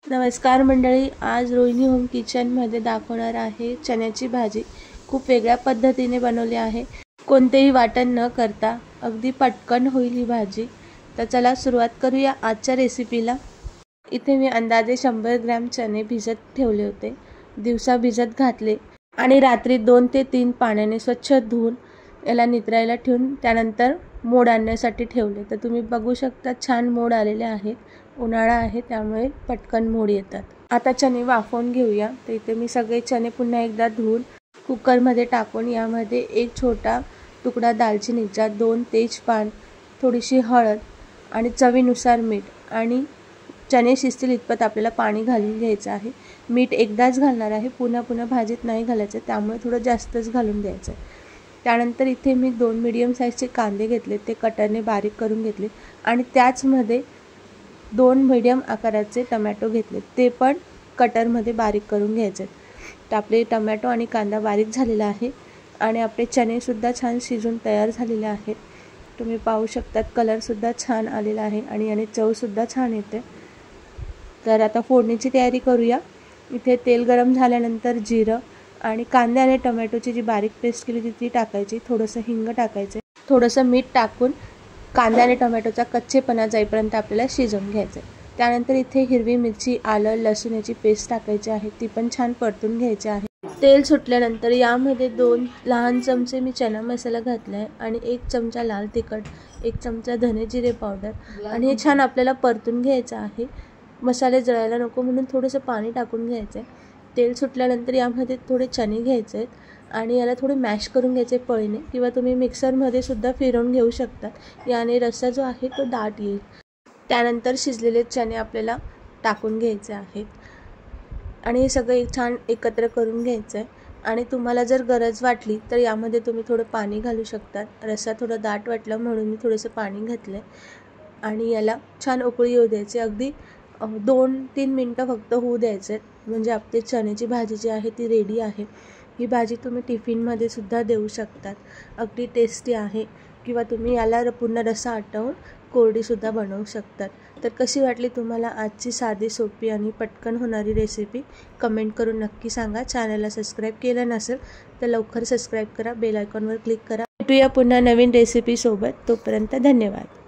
नमस्कार मंडळी, आज रोहिणी होम किचनमध्ये दाखवणार आहे चण्याची भाजी। खूप वेगळ्या पद्धतीने बनवली आहे। कोणतेही वाटण न करता अगदी पटकन होईल ही भाजी। तर चला सुरुवात करूया आजच्या रेसिपीला। इथे मी अंदाजे 100 ग्रॅम चणे भिजत ठेवले होते। दिवसा भिजत घातले आणि रात्री 2 ते 3 पाण्याने स्वच्छ धुवून याला नितरायला ठेवून त्यानंतर मोड आणण्यासाठी ठेवले। तर तुम्ही बघू शकता छान मोड आलेले आहेत। उन्हाळा आहे त्यामुळे पटकन मोड येतात। आता चणे वाफवून घेऊया। तर इथे मी सगळे चणे पुन्हा एकदा धुवून कुकर मध्ये टाकून यामध्ये एक छोटा तुकडा दालचिनीचा, 2 तेजपान, थोडीशी हळद आणि चवीनुसार मीठ आणि चणे शिजतील इतपत आपल्याला पाणी घालून घ्यायचं आहे। मीठ एकदाच घालणार आहे, पुन्हा पुन्हा भाजीत नाही घालायचं, त्यामुळे थोडं जास्तच घालून द्यायचं। त्यानंतर इथे मी 2 मीडियम साइजचे कांदे घेतले, ते कटरने बारीक करून घेतले आणि त्याचमध्ये 2 मीडियम आकाराचे टोमॅटो घेतले, ते पण कटरमध्ये बारीक करून घ्यायचे। तर आपले टोमॅटो आणि कांदा बारीक झालेला आहे आणि आपले चणे सुद्धा छान शिजून तयार झालेले आहेत। तुम्ही पाहू शकता कलर सुद्धा छान आलेला आहे आणि याने चव सुद्धा छान येते। तर आता फोडणीची तयारी करूया। इथे तेल गरम झाल्यानंतर जिरं आणि कांदे आणि टोमॅटोची जी बारीक पेस्ट केली ती टाकायची, थोडंसं हिंग टाकायचे, थोडंसं मीठ टाकून कांदा आणि टोमॅटोचा कच्चेपणा जाईपर्यंत आपल्याला शिजवून घ्यायचे। त्यानंतर इथे हिरवी मिरची, आलं, लसूण याची पेस्ट टाकायची आहे, ती पण छान परतून घ्यायची आहे। तेल सुटल्यानंतर यामध्ये 2 लहान चमचे मी चना मसाला घातला आहे आणि 1 चमचा लाल तिखट, 1 चमचा धने जिरे पावडर आणि हे छान आपल्याला परतून घ्यायचं आहे। मसाले जळायला नको म्हणून थोडंसं पाणी टाकून घ्यायचं आहे। तेल सुटल्यानंतर यामध्ये थोडे चणे घ्यायचे आहेत आणि याला थोडे मॅश करून घ्यायचे पळीने, किंवा तुम्ही मिक्सरमध्ये सुद्धा फिरवून घेऊ शकता। याने रस्सा जो आहे तो दाट येईल। त्यानंतर शिजलेले चणे आपल्याला टाकून घ्यायचे आहेत आणि हे सगळं छान एकत्र करून घ्यायचं आहे। आणि तुम्हाला जर गरज वाटली तर यामध्ये तुम्ही थोडं पाणी घालू शकता। रस्सा थोडा दाट वाटला म्हणून मी थोडंसं पाणी घातलं आणि याला छान उकळी येऊ द्यायची। अगदी 2-3 मिनटं फक्त होऊ द्यायचे, म्हणजे आपली चण्याची भाजी जी आहे ती रेडी आहे। ही भाजी तुम्ही टिफिनमध्ये सुद्धा देऊ शकतात, अगदी टेस्टी आहे। किंवा तुम्ही याला पूर्ण रस्सा आटवून कोरडी सुद्धा बनवू शकतात। तर कशी वाटली तुम्हाला आजची साधी, सोपी आणि पटकन होणारी रेसिपी कमेंट करून नक्की सांगा। चॅनलला सबस्क्राईब केलं नसेल तर लवकर सबस्क्राईब करा, बेल आयकॉनवर क्लिक करा। भेटूया पुन्हा नवीन रेसिपी सोबत, तोपर्यंत धन्यवाद।